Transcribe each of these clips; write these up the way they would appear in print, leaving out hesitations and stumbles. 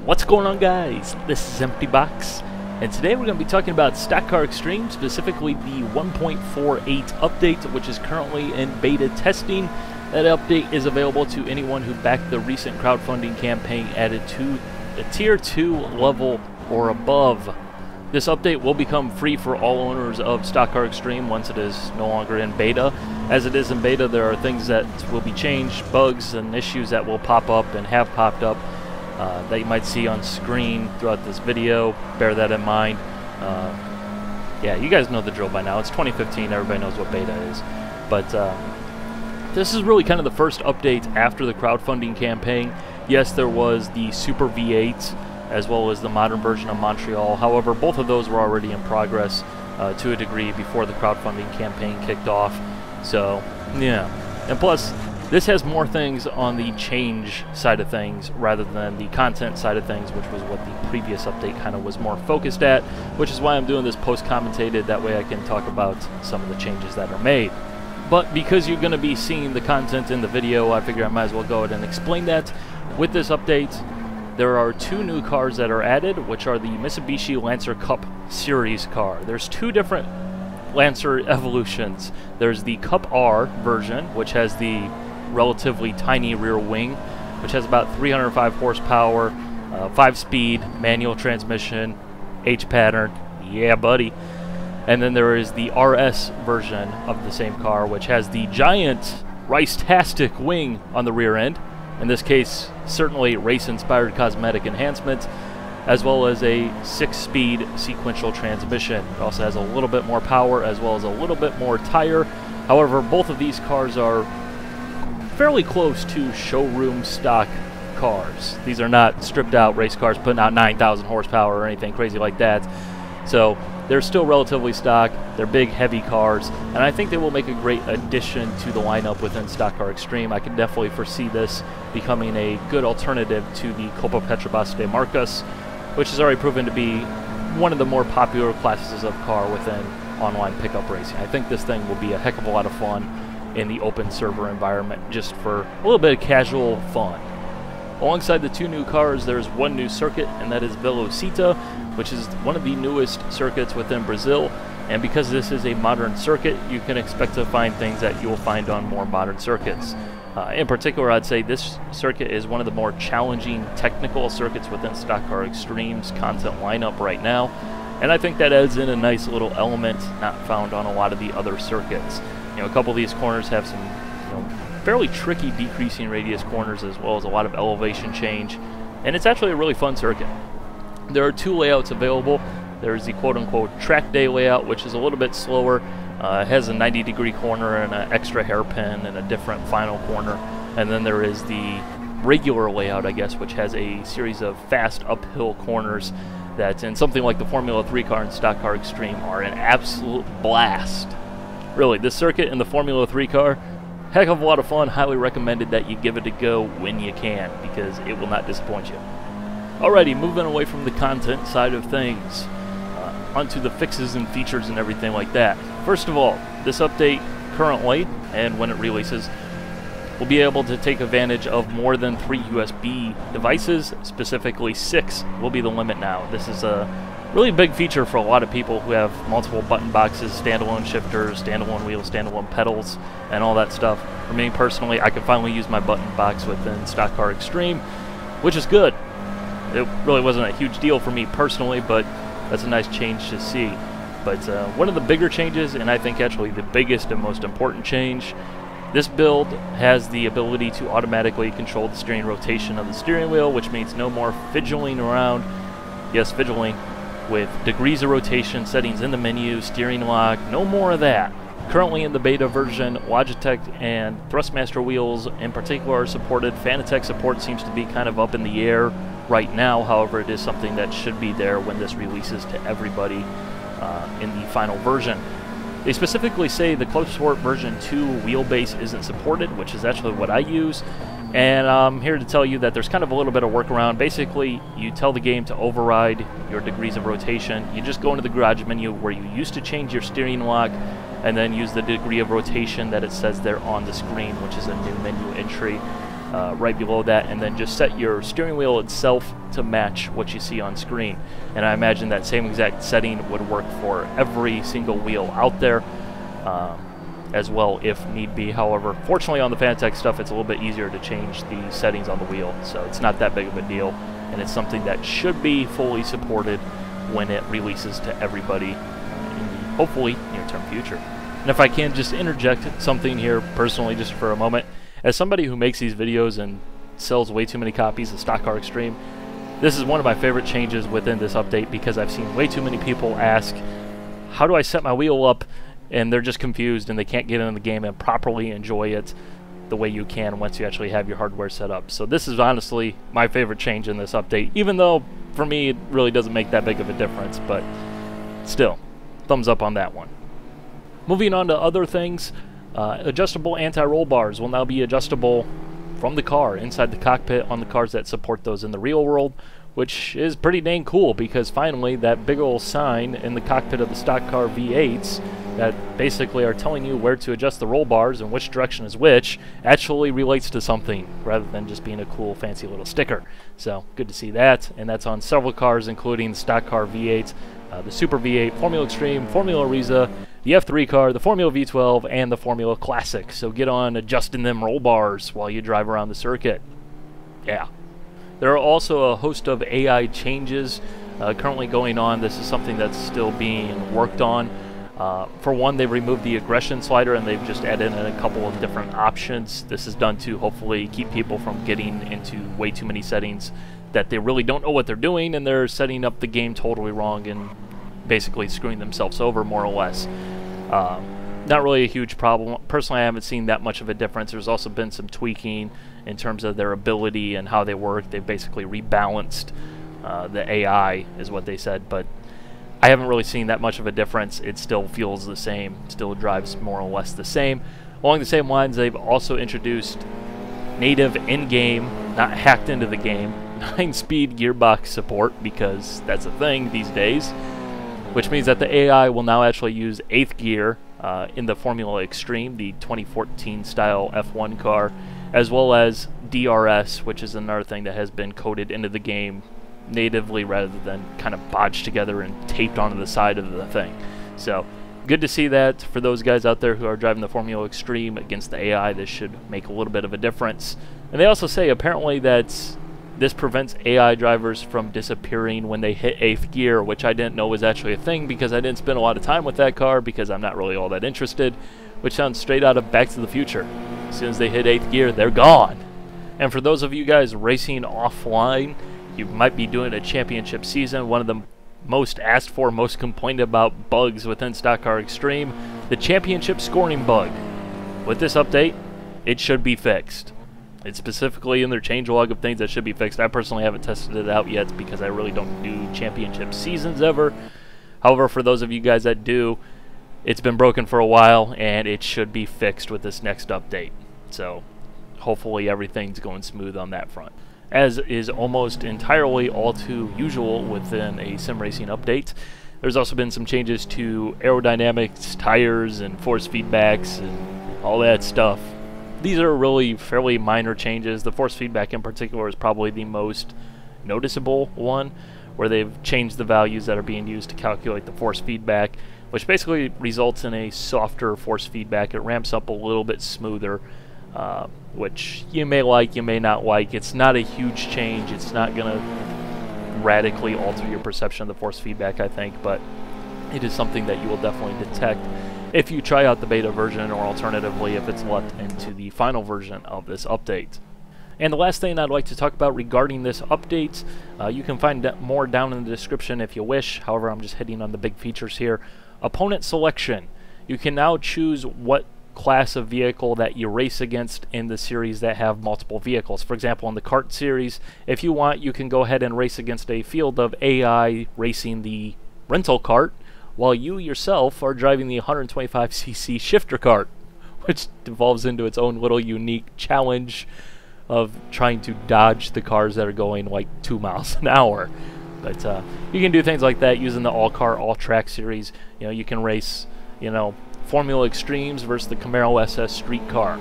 What's going on, guys? This is Empty Box, and today we're going to be talking about Stock Car Extreme, specifically the 1.48 update, which is currently in beta testing. That update is available to anyone who backed the recent crowdfunding campaign added to the Tier 2 level or above. This update will become free for all owners of Stock Car Extreme once it is no longer in beta. As it is in beta, there are things that will be changed, bugs and issues that will pop up and have popped up that you might see on screen throughout this video. Bear that in mind. Yeah, you guys know the drill by now. It's 2015, everybody knows what beta is. But this is really kind of the first update after the crowdfunding campaign. Yes, there was the Super V8 as well as the modern version of Montreal. However, both of those were already in progress to a degree before the crowdfunding campaign kicked off. So, yeah. And plus, this has more things on the change side of things rather than the content side of things, which was what the previous update kind of was more focused at, which is why I'm doing this post-commentated. That way I can talk about some of the changes that are made. But because you're going to be seeing the content in the video, I figure I might as well go ahead and explain that. With this update, there are two new cars that are added, which are the Mitsubishi Lancer Cup Series car. There's two different Lancer evolutions. There's the Cup R version, which has the relatively tiny rear wing, which has about 305 horsepower, 5-speed manual transmission, H pattern, yeah buddy. And then there is the RS version of the same car, which has the giant Rice-tastic wing on the rear end. In this case, certainly race-inspired cosmetic enhancement, as well as a 6-speed sequential transmission. It also has a little bit more power as well as a little bit more tire. However, both of these cars are fairly close to showroom stock cars. These are not stripped out race cars putting out 9,000 horsepower or anything crazy like that. So they're still relatively stock. They're big, heavy cars, and I think they will make a great addition to the lineup within Stock Car Extreme. I can definitely foresee this becoming a good alternative to the Copa Petrobras de Marcas, which has already proven to be one of the more popular classes of car within online pickup racing. I think this thing will be a heck of a lot of fun in the open server environment, just for a little bit of casual fun. Alongside the two new cars, there's one new circuit, and that is Velocita, which is one of the newest circuits within Brazil. And because this is a modern circuit, you can expect to find things that you will find on more modern circuits. In particular, I'd say this circuit is one of the more challenging technical circuits within Stock Car Extreme's content lineup right now, and I think that adds in a nice little element not found on a lot of the other circuits. You know, a couple of these corners have some, fairly tricky decreasing radius corners, as well as a lot of elevation change, and it's actually a really fun circuit. There are two layouts available. There's the quote-unquote track day layout, which is a little bit slower. It has a 90-degree corner and an extra hairpin and a different final corner. And then there is the regular layout, I guess, which has a series of fast uphill corners that, in something like the Formula 3 car and Stock Car Extreme, are an absolute blast. Really, this circuit in the Formula 3 car, heck of a lot of fun. Highly recommended that you give it a go when you can, because it will not disappoint you. Alrighty, moving away from the content side of things, onto the fixes and features and everything like that. First of all, this update currently, and when it releases, will be able to take advantage of more than 3 USB devices. Specifically 6 will be the limit now. This is a really big feature for a lot of people who have multiple button boxes, standalone shifters, standalone wheels, standalone pedals, and all that stuff. For me personally, I can finally use my button box within Stock Car Extreme, which is good. It really wasn't a huge deal for me personally, but that's a nice change to see. But one of the bigger changes, and I think actually the biggest and most important change, this build has the ability to automatically control the steering rotation of the steering wheel, which means no more fidgeting around. Yes, fidgeting with degrees of rotation, settings in the menu, steering lock, no more of that. Currently in the beta version, Logitech and Thrustmaster wheels in particular are supported. Fanatec support seems to be kind of up in the air right now. However, it is something that should be there when this releases to everybody in the final version. They specifically say the ClubSport version 2 wheelbase isn't supported, which is actually what I use. And I'm here to tell you that there's kind of a little bit of workaround. Basically, you tell the game to override your degrees of rotation. You just go into the garage menu where you used to change your steering lock, and then use the degree of rotation that it says there on the screen, which is a new menu entry. right below that, and then just set your steering wheel itself to match what you see on screen. And I imagine that same exact setting would work for every single wheel out there as well if need be. However, fortunately on the Fanatec stuff it's a little bit easier to change the settings on the wheel, so it's not that big of a deal, and it's something that should be fully supported when it releases to everybody in the hopefully near-term future. And if I can just interject something here personally just for a moment, as somebody who makes these videos and sells way too many copies of Stock Car Extreme, this is one of my favorite changes within this update, because I've seen way too many people ask, how do I set my wheel up? And they're just confused and they can't get into the game and properly enjoy it the way you can once you actually have your hardware set up. So this is honestly my favorite change in this update, even though for me it really doesn't make that big of a difference, but still, thumbs up on that one. Moving on to other things, adjustable anti-roll bars will now be adjustable from the car, inside the cockpit on the cars that support those in the real world, which is pretty dang cool, because finally that big old sign in the cockpit of the stock car V8s that basically are telling you where to adjust the roll bars and which direction is which actually relates to something rather than just being a cool fancy little sticker. So good to see that, and that's on several cars including the stock car V8, the Super V8, Formula Extreme, Formula Reza, the F3 car, the Formula V12, and the Formula Classic. So get on adjusting them roll bars while you drive around the circuit. Yeah. There are also a host of AI changes currently going on. This is something that's still being worked on. For one, they've removed the aggression slider and they've just added in a couple of different options. This is done to hopefully keep people from getting into way too many settings that they really don't know what they're doing, and they're setting up the game totally wrong and basically screwing themselves over, more or less. Not really a huge problem. Personally, I haven't seen that much of a difference. There's also been some tweaking in terms of their ability and how they work. They've basically rebalanced the AI, is what they said, but I haven't really seen that much of a difference. It still feels the same, still drives more or less the same. Along the same lines, they've also introduced native in-game, not hacked into the game, 9-speed gearbox support, because that's a thing these days, which means that the AI will now actually use 8th gear in the Formula Extreme, the 2014 style F1 car, as well as DRS, which is another thing that has been coded into the game natively rather than kind of bodged together and taped onto the side of the thing. So good to see that. For those guys out there who are driving the Formula Extreme against the AI, this should make a little bit of a difference. And they also say apparently that this prevents AI drivers from disappearing when they hit 8th gear, which I didn't know was actually a thing because I didn't spend a lot of time with that car because I'm not really all that interested, which sounds straight out of Back to the Future. As soon as they hit 8th gear, they're gone. And for those of you guys racing offline, you might be doing a championship season. One of the most asked for, most complained about bugs within Stock Car Extreme, the championship scoring bug. With this update, it should be fixed. It's specifically in their changelog of things that should be fixed. I personally haven't tested it out yet because I really don't do championship seasons ever. However, for those of you guys that do, it's been broken for a while and it should be fixed with this next update. So hopefully everything's going smooth on that front, as is almost entirely all too usual within a sim racing update. There's also been some changes to aerodynamics, tires, and force feedbacks, and all that stuff. These are really fairly minor changes. The force feedback in particular is probably the most noticeable one, where they've changed the values that are being used to calculate the force feedback, which basically results in a softer force feedback. It ramps up a little bit smoother, which you may like, you may not like. It's not a huge change. It's not going to radically alter your perception of the force feedback, I think, but it is something that you will definitely detect if you try out the beta version, or alternatively if it's let into the final version of this update. And the last thing I'd like to talk about regarding this update, you can find more down in the description if you wish. However, I'm just hitting on the big features here. Opponent selection. You can now choose what class of vehicle that you race against in the series that have multiple vehicles. For example, in the kart series, if you want, you can go ahead and race against a field of AI racing the rental kart, while you yourself are driving the 125cc shifter kart, which devolves into its own little unique challenge of trying to dodge the cars that are going like 2 miles an hour. But you can do things like that using the all-car, all-track series. You know, you can race, you know, Formula Extremes versus the Camaro SS Street Car.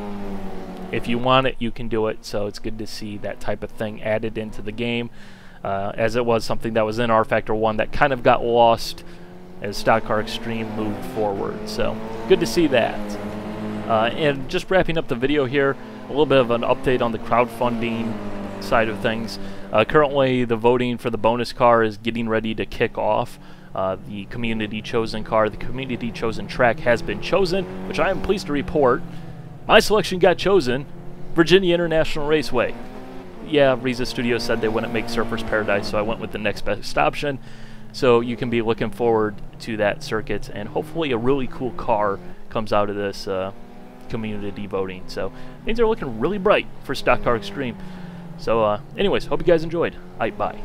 if you want it, you can do it. So it's good to see that type of thing added into the game, as it was something that was in rFactor 1 that kind of got lost as Stock Car Extreme moved forward. So good to see that. And just wrapping up the video here, a little bit of an update on the crowdfunding side of things. Currently, the voting for the bonus car is getting ready to kick off. The community chosen car, the community chosen track has been chosen, which I am pleased to report. My selection got chosen, Virginia International Raceway. Yeah, Riza Studios said they wouldn't make Surfers Paradise, so I went with the next best option. So you can be looking forward to that circuit, and hopefully a really cool car comes out of this community voting. So things are looking really bright for Stock Car Extreme. So anyways, hope you guys enjoyed. Bye.